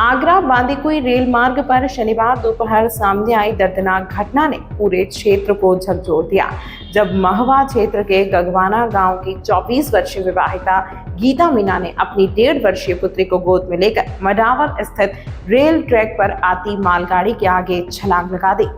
Agra Bandikui rail मार्ग पर शनिवार दोपहर सामने आई दर्दनाक घटना ने पूरे क्षेत्र को झकझोर दिया, जब महवा क्षेत्र के गगवाना गांव की 24 वर्षीय विवाहिता गीता मीना ने अपनी 1.5 वर्षीय पुत्री को गोद में लेकर मडावर स्थित रेल ट्रैक पर आती मालगाड़ी के आगे छलांग लगा दी।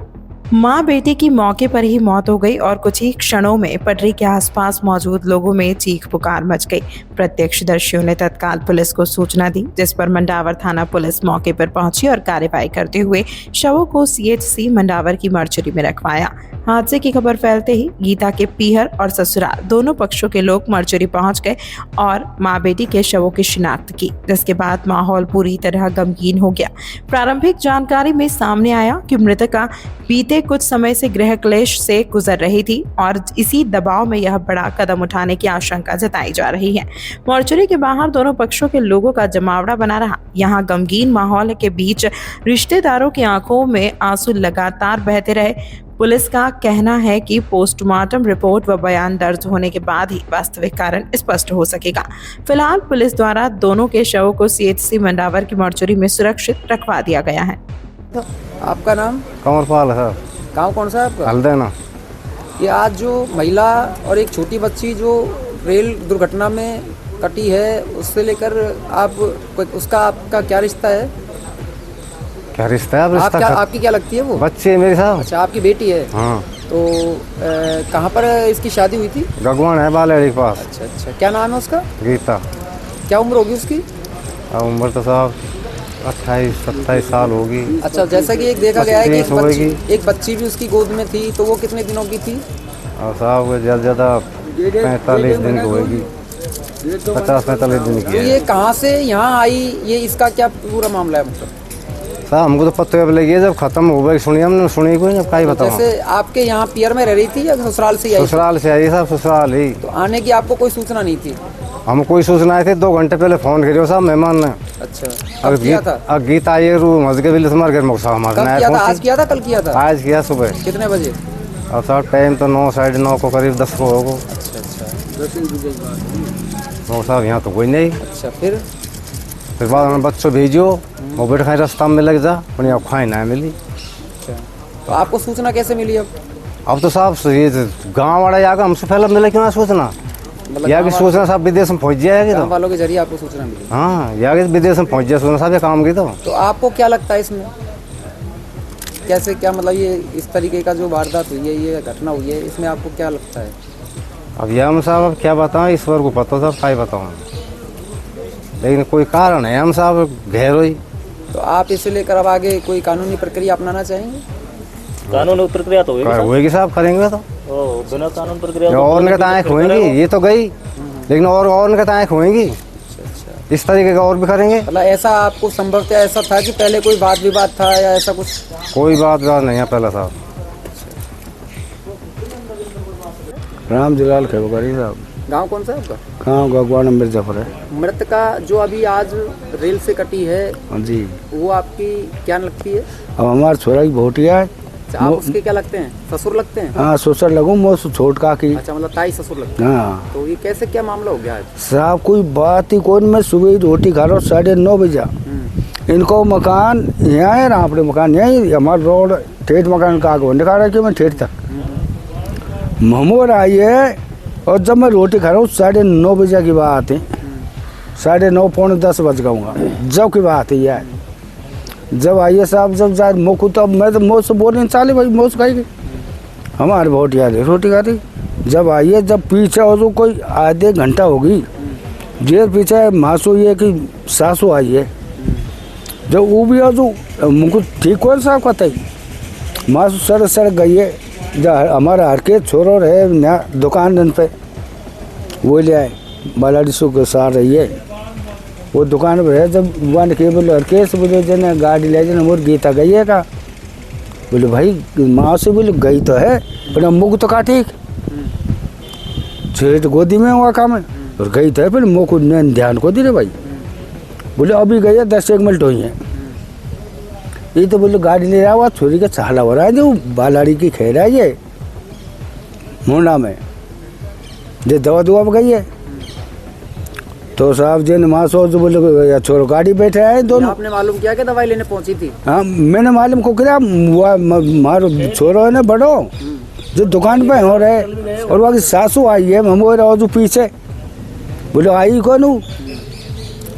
मां बेटे की मौके पर ही मौत हो गई और कुछ ही क्षणों में पटरी के आसपास मौजूद लोगों में चीख पुकार मच गई। प्रत्यक्षदर्शियों ने तत्काल पुलिस को सूचना दी, जिस पर मंडावर थाना पुलिस मौके पर पहुंची और कार्रवाई करते हुए शवों को सीएचसी मंडावर की मर्चरी में रखवाया। हादसे की खबर फैलते ही गीता के पीहर और ससुराल दोनों पक्षों के लोग मर्चरी पहुंच गए और मां बेटी के शवों की शिनाख्त की, जिसके बाद माहौल पूरी तरह गमगीन हो गया। प्रारंभिक जानकारी में सामने आया कि मृतका बीते कुछ समय से गृह क्लेश से गुजर रही थी और इसी दबाव में यह बड़ा कदम उठाने की आशंका जताई जा रही है। मॉर्चरी के बाहर दोनों पक्षों के लोगों का जमावड़ा बना रहा। यहाँ गमगीन माहौल के बीच रिश्तेदारों की आंखों में आंसू लगातार बहते रहे। पुलिस का कहना है कि पोस्टमार्टम रिपोर्ट व बयान दर्ज होने के बाद ही वास्तविक कारण स्पष्ट हो सकेगा। फिलहाल पुलिस द्वारा दोनों के शवों को सीएचसी मंडावर की मॉर्चरी में सुरक्षित रखवा दिया गया है। आपका नाम? कंवरपाल है सर। गाँव कौन सा है आपका? हल्देना। ये आज जो महिला और एक छोटी बच्ची जो रेल दुर्घटना में कटी है, उससे लेकर आप उसका आपका क्या रिश्ता है? क्या रिश्ता है? रिश्ता आपकी क्या लगती है वो? बच्ची है मेरी साहब। अच्छा, आपकी बेटी है? हाँ। तो कहाँ पर इसकी शादी हुई थी? गगवान है बालेड़ी के पास। अच्छा अच्छा, क्या नाम है उसका? गीता। क्या उम्र होगी उसकी? उम्र तो साहब 28-27 साल होगी। अच्छा, जैसा कि एक देखा गया है कि एक बच्ची भी उसकी गोद में थी, तो वो कितने दिनों की थी? और साहब ज़्यादा 45 दिन की होगी, 50-45 दिन की। तो ये कहाँ से यहाँ आई, ये इसका क्या पूरा मामला है? मतलब साहब हमको तो पता लगी जब खत्म हो गई, सुनी हमने, सुनी कोई जब काई बताओ। जैसे आपके यहाँ पियर में रह रही थी या ससुराल से आई? ससुराल से आई साहब, ससुराल ही। तो आने की आपको कोई सूचना नहीं थी? हम कोई सूचना आए थे 2 घंटे पहले फोन करियो साहब मेहमान ने। अच्छा, अब किया था? अब गीत आई मस्जिद के बिल मार कर हमारे किया था? आज किया था? कल किया था? आज किया सुबह। कितने बजे? और सर टाइम तो 9 साढ़े 9 को करीब 10 को होगा। अच्छा अच्छा, साहब यहाँ तो कोई नहीं। अच्छा, फिर बाद में बच्चों भेजियो, वो बैठ खाए रास्ता में लग जा, पर यहाँ खाए ना मिली। अच्छा, तो आपको सूचना कैसे मिली? अब तो साहब ये गाँव वाला जाकर हमसे पहले मिले क्यों ना सूचना? या की सूचना साहब विदेश में पहुँच जाएगी, तो वालों के जरिए आपको सूचना मिली? हाँ, या विदेश में पहुँच जाए सूचना साहब, ये काम की। तो आपको क्या लगता है इसमें कैसे, क्या मतलब ये इस तरीके का जो वारदात हुई है, ये घटना हुई है, इसमें आपको क्या लगता है? अब यह हम साहब अब क्या बताएं, ईश्वर को पता साहब, क्या बताऊँ, लेकिन कोई कारण है हम साहब गहरोई। तो आप इसे लेकर अब आगे कोई कानूनी प्रक्रिया अपनाना चाहेंगे? कानूनी प्रक्रिया तो होगी साहब, करेंगे तो बिना कानून प्रक्रिया और उनके आँख होंगी, ये तो गई, लेकिन और उनके आँख होंगी। इस तरीके का और भी करेंगे। मतलब ऐसा आपको संभवतः ऐसा था कि पहले कोई वाद विवाद था या ऐसा कुछ? कोई बात नहीं है पहला साहब। राम जलाल खेबकारी साहब। गांव कौन सा है आपका? गाँव गगवान मिर्जापुर है। मृतका जो अभी आज रेल से कटी है जी, वो आपकी क्या लगती है? अब हमारे छोरा की भोटिया है। आप उसके क्या लगते हैं? ससुर लगते हैं? हाँ, ससुर लगूँ, मैं छोटका की। अच्छा, मतलब ताई ससुर लगते हैं। हाँ। तो ये कैसे, क्या मामला हो गया है? साहब कोई बात ही कोई, मैं सुबह रोटी खा रहा हूँ 9:30 बजे। इनको मकान यहाँ है ना, अपने मकान यहीं, हमारा रोड ठेठ मकान का आगे निकाल रहा कि मैं ठेठ तक महमूर आई है। और जब मैं रोटी खा रहा हूँ 9:30 बजे की बात है, 9:30 पौने 10 बज गऊँगा जब की बात है यार। जब आइए साहब, जब जाए मुँह तो मैं तो मुँह से बोल नहीं चाले भाई, मुँह से खाएगी हमारे बहुत याद है रोटी खाती। जब आइए, जब पीछे हो तो कोई आधे घंटा होगी जेर पीछे मासू ये कि सासू आई है, जब वो भी हो तो मुझको ठीक हो साहब कहते ही मासू सड़क गई है। जब हमारा हरके छोरो रहे नया दुकान पे, वो ले आए बालाडी सो के साथ रही है, वो दुकान पर है। जब वन के बोले हरकेश बोले जने गाड़ी ले जाने, मोर गीता गई है का? बोले भाई माँ से, बोले गई तो है, पर मुँह तो का ठीक छेट गोदी में हुआ काम है, और गई तो है, फिर मुँह को ध्यान को दी रे भाई। बोले अभी गई है 10-1 मिनट हुई है। ये तो बोले गाड़ी ले रहा हुआ, छोरी का छाला हो रहा है, जो बालाड़ी की खेल है ये मुंडा में, जो दवा दुआ गई है। तो साहब जी ने माँ सोच बोले या छोरो गाड़ी बैठे आए दोनों। आपने मालूम किया कि दवाई लेने पहुंची थी? हाँ मैंने मालूम को किया मारो छोरो है ना बड़ो जो दुकान पे हो रहे और वहाँ की सासू आई है हम वो रहो जो पीछे बोले आई कौन हूँ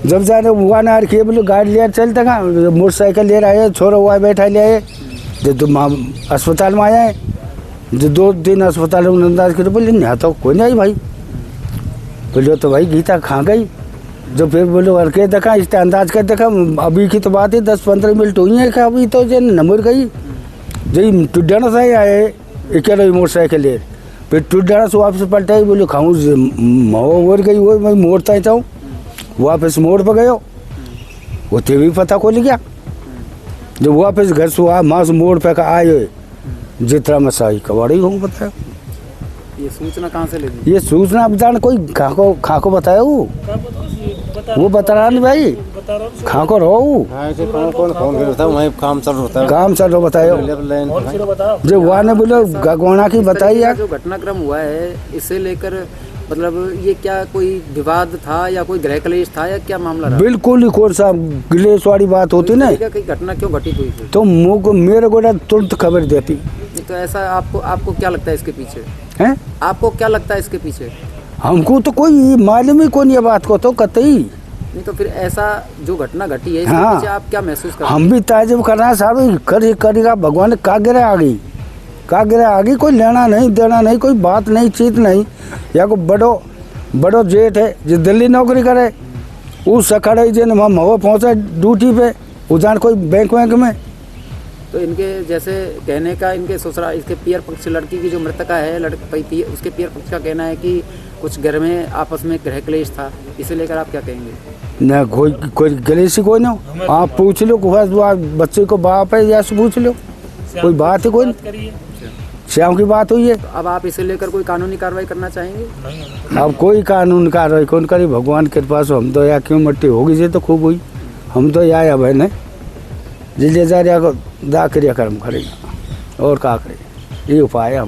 जब जाने हुआ ना रखिए बोले गाड़ी ले चलते कहाँ मोटरसाइकिल ले आए छोरा हुआ बैठा ले आए जो तुम अस्पताल में आया है जो 2 दिन अस्पताल में अंदाज करे बोले यहाँ तो कोई नहीं भाई बोले तो भाई गीता खा गई जो फिर बोले और के देखा इस अंदाज कर देखा अभी की तो बात है 10-15 मिनट हुई है अभी तो जो नंबर गई जो टुडाना से आए अकेले मोटरसाइकिल ले फिर टुडाना से वापस पलटा बोले खाऊँ मोड़ गई वो मैं मोड़ता चाहूँ वापस मोड़ पर गयो वो ते भी पता खोल गया जब वापस घर से आ माँ से मोड़ पे आए जितना मैं सही कबाड़ी हूँ बताया ये सूचना कहाँ से लेगी? ये सूचना अब जान कोई खाको बताया वो बता रहा नहीं भाई खाको रहो काम चल रहा बतायो जो वहाँ ने बोले गगवाना की बताई यार। जो घटनाक्रम हुआ है इसे लेकर मतलब ये क्या कोई विवाद था या कोई गृह क्लेश था या क्या मामला रहा? बिल्कुल ही कोई सा गिलेश वाली बात होती ना कई घटना क्यों घटित हुई थी? तो मुँह को मेरे को तुरंत खबर देती। तो ऐसा आपको क्या लगता है इसके पीछे? हैं आपको क्या लगता है इसके पीछे? हमको तो कोई मालूम ही कौन ये बात को तो कतई नहीं। तो फिर ऐसा जो घटना घटी है इसके हाँ। पीछे आप क्या महसूस करते हैं? हम भी ताजुब कर रहे हैं साहब करेगा भगवान कागरे आ गई कोई लेना नहीं देना नहीं कोई बात नहीं चीत नहीं या को बड़ो जेठ है जो दिल्ली नौकरी करे वो सखड़े जिन हम हवा पहुँचे ड्यूटी पे वो जान कोई बैंक में। तो इनके जैसे कहने का इनके ससुराल इसके पियर पक्ष लड़की की जो मृतका है उसके पियर पक्ष का कहना है कि कुछ घर में आपस में गृह क्लेश था। इसे लेकर आप क्या कहेंगे? न कोई गलेसी कोई ना आप पूछ लो बच्चे को बाप है या पूछ लो कोई बात है कोई श्याम की बात हुई है। तो अब आप इसे लेकर कोई कानूनी कार्रवाई करना चाहेंगे? अब कोई कानून कार्रवाई कौन करी भगवान के पास हम तो या क्यों मट्टी होगी जे तो खूब हुई हम तो या अब है न जिले जा रहा को दा क्रिया कर्म करेगा और क्या करें ये उपाय है।